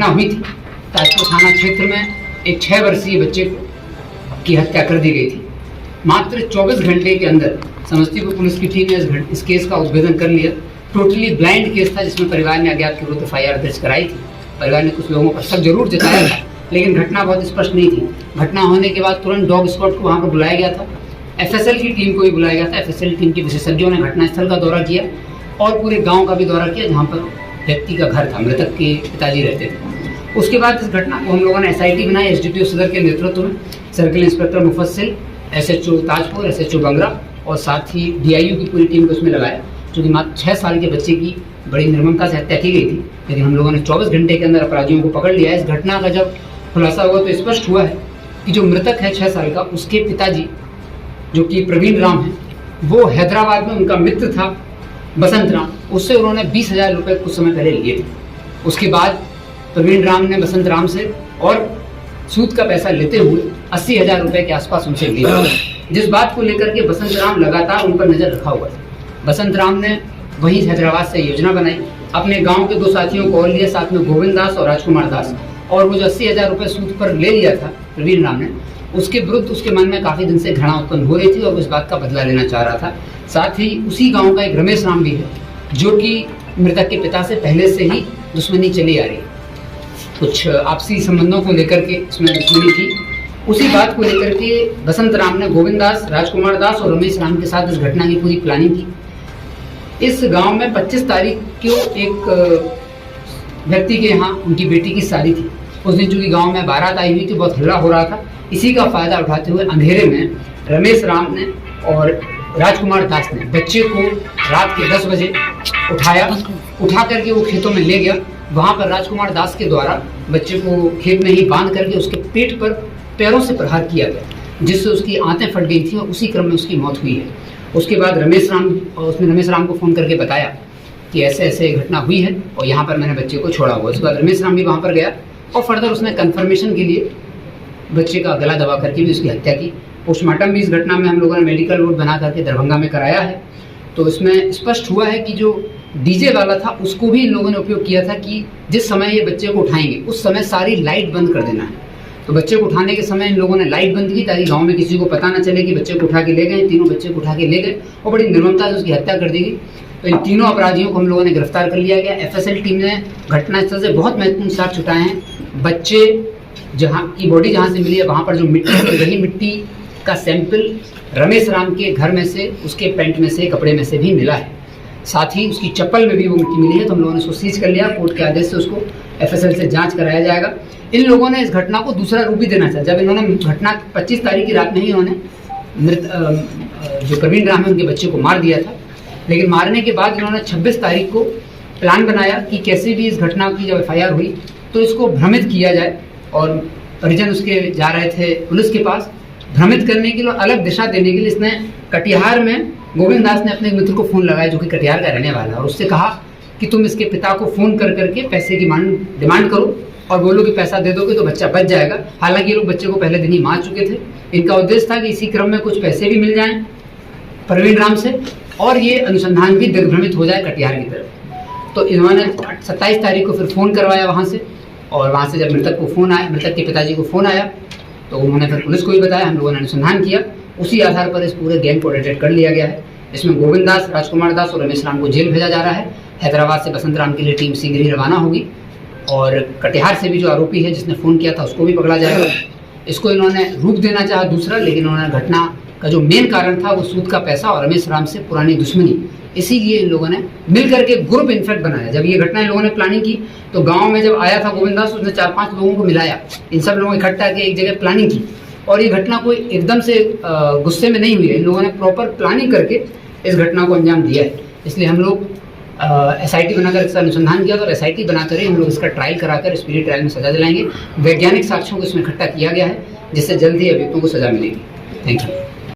घटना हुई थी। ताजपुर थाना क्षेत्र में एक 6 वर्षीय बच्चे की हत्या कर दी गई थी। मात्र 24 घंटे के अंदर समस्तीपुर पुलिस की टीम ने इस केस का उद्भेदन कर लिया। टोटली ब्लाइंड केस था, जिसमें परिवार ने अज्ञात के विरुद्ध FIR दर्ज कराई थी। परिवार ने कुछ लोगों पर शक जरूर जताया था, लेकिन घटना बहुत स्पष्ट नहीं थी। घटना होने के बाद तुरंत डॉग स्क्वाड को वहाँ पर बुलाया गया था, FSL की टीम को भी बुलाया गया था। FSL टीम के विशेषज्ञों ने घटनास्थल का दौरा किया और पूरे गाँव का भी दौरा किया, जहाँ पर व्यक्ति का घर था, मृतक के पिताजी रहते थे। उसके बाद इस घटना को हम लोगों ने SIT बनाई, SDPO सदर के नेतृत्व में। सर्किल इंस्पेक्टर मुफस्सिल, SHO ताजपुर, SHO बंगरा और साथ ही DIU की पूरी टीम को इसमें लगाया, क्योंकि मात्र 6 साल के बच्चे की बड़ी निर्ममता से हत्या की गई थी। लेकिन हम लोगों ने 24 घंटे के अंदर अपराधियों को पकड़ लिया है। इस घटना का जब खुलासा हुआ तो स्पष्ट हुआ है कि जो मृतक है 6 साल का, उसके पिताजी जो कि प्रवीण राम है, वो हैदराबाद में उनका मित्र था बसंत राम, उससे उन्होंने 20,000 रुपये कुछ समय पहले लिए थे। उसके बाद प्रवीण राम ने बसंत राम से और सूद का पैसा लेते हुए 80,000 रुपये के आसपास उनसे लिया, जिस बात को लेकर के बसंत राम लगातार उन पर नजर रखा हुआ था। बसंत राम ने वहीं हैदराबाद से योजना बनाई, अपने गांव के 2 साथियों को और लिया, साथ में गोविंद दास और राजकुमार दास, और वो जो 80,000 रुपये सूद पर ले लिया था प्रवीण राम ने, उसके विरुद्ध उसके मन में काफ़ी दिन से घृणा उत्पन्न हो रही थी और उस बात का बदला लेना चाह रहा था। साथ ही उसी गाँव का एक रमेश राम भी है, जो कि मृतक के पिता से पहले से ही दुश्मनी चली आ रही है। कुछ आपसी संबंधों को लेकर के इसमें दुश्मनी थी। उसी बात को लेकर के बसंत राम ने गोविंद दास, राजकुमार दास और रमेश राम के साथ इस घटना की पूरी प्लानिंग की। इस गांव में 25 तारीख को एक व्यक्ति के यहाँ उनकी बेटी की शादी थी। उस दिन चूंकि गांव में बारात आई हुई थी, बहुत हल्ला हो रहा था। इसी का फायदा उठाते हुए अंधेरे में रमेश राम ने और राजकुमार दास ने बच्चे को रात के 10 बजे उठा करके वो खेतों में ले गया। वहाँ पर राजकुमार दास के द्वारा बच्चे को खेत में ही बांध करके उसके पेट पर पैरों से प्रहार किया गया, जिससे उसकी आंतें फट गई थी और उसी क्रम में उसकी मौत हुई है। उसके बाद उसने रमेश राम को फ़ोन करके बताया कि ऐसे ऐसे घटना हुई है और यहाँ पर मैंने बच्चे को छोड़ा हुआ। उसके बाद रमेश राम भी वहाँ पर गया और फर्दर उसने कन्फर्मेशन के लिए बच्चे का गला दबा करके भी उसकी हत्या की। पोस्टमार्टम भी इस घटना में हम लोगों ने मेडिकल रोड बना करके दरभंगा में कराया है। तो इसमें स्पष्ट हुआ है कि जो DJ वाला था उसको भी इन लोगों ने उपयोग किया था कि जिस समय ये बच्चे को उठाएंगे उस समय सारी लाइट बंद कर देना है। तो बच्चे को उठाने के समय इन लोगों ने लाइट बंद की, ताकि गांव में किसी को पता ना चले कि बच्चे को उठा के ले गए। तीनों बच्चे को उठा के ले गए और बड़ी निर्ममता से उसकी हत्या कर दी गई। तो इन तीनों अपराधियों को हम लोगों ने गिरफ्तार कर लिया गया। FSL टीम ने घटनास्थल से बहुत महत्वपूर्ण साक्ष्य छुटाए हैं। बच्चे जहाँ की बॉडी जहाँ से मिली है, वहाँ पर जो मिट्टी है, वही मिट्टी का सैंपल रमेश राम के घर में से, उसके पैंट में से, कपड़े में से भी मिला है। साथ ही उसकी चप्पल में भी वो मिट्टी मिली है। तो हम लोगों ने उसको सीज कर लिया। कोर्ट के आदेश से उसको FSL से जांच कराया जाएगा। इन लोगों ने इस घटना को दूसरा रूप भी देना चाहा। जब इन्होंने घटना 25 तारीख की रात में ही इन्होंने जो प्रवीण राम है उनके बच्चे को मार दिया था, लेकिन मारने के बाद इन्होंने 26 तारीख को प्लान बनाया कि कैसे भी इस घटना की जब FIR हुई तो इसको भ्रमित किया जाए। और परिजन उसके जा रहे थे पुलिस के पास, भ्रमित करने के लिए, अलग दिशा देने के लिए इसने कटिहार में गोविंद दास ने अपने मित्र को फ़ोन लगाया, जो कि कटिहार का रहने वाला है, और उससे कहा कि तुम इसके पिता को फ़ोन कर करके पैसे की डिमांड करो और बोलो कि पैसा दे दोगे तो बच्चा बच जाएगा। हालांकि ये लोग बच्चे को पहले दिन ही मार चुके थे। इनका उद्देश्य था कि इसी क्रम में कुछ पैसे भी मिल जाएं प्रवीण राम से और ये अनुसंधान भी दिग्भ्रमित हो जाए कटिहार की तरफ। तो इन्होंने 27 तारीख को फिर फ़ोन करवाया वहाँ से, और वहाँ से जब मृतक के पिताजी को फ़ोन आया तो उन्होंने फिर पुलिस को भी बताया। हम लोगों ने अनुसंधान किया, उसी आधार पर इस पूरे गैंग को डिटेक्ट कर लिया गया है। इसमें गोविंद दास, राजकुमार दास और रमेश राम को जेल भेजा जा रहा है। हैदराबाद से बसंत राम के लिए टीम शीघ्र ही रवाना होगी और कटिहार से भी जो आरोपी है जिसने फ़ोन किया था उसको भी पकड़ा जाएगा। इसको इन्होंने रूप देना चाहा दूसरा, लेकिन उन्होंने घटना का जो मेन कारण था वो सूद का पैसा और रमेश राम से पुरानी दुश्मनी, इसीलिए इन लोगों ने मिल करके ग्रुप इन्फेक्ट बनाया। जब ये घटना इन लोगों ने प्लानिंग की तो गांव में जब आया था गोविंद दास, उसने 4-5 लोगों को मिलाया, इन सब लोगों को इकट्ठा करके एक जगह प्लानिंग की। और ये घटना कोई एकदम से गुस्से में नहीं हुई है, इन लोगों ने प्रॉपर प्लानिंग करके इस घटना को अंजाम दिया है। इसलिए हम लोग SIT बनाकर इसका अनुसंधान किया और SIT बनाकर ही हम लोग इसका ट्रायल कराकर स्पीडी ट्रायल में सजा दिलाएंगे। वैज्ञानिक साक्ष्यों को इसमें इकट्ठा किया गया है, जिससे जल्द ही अभियुक्तों को सजा मिलेगी। Thank you.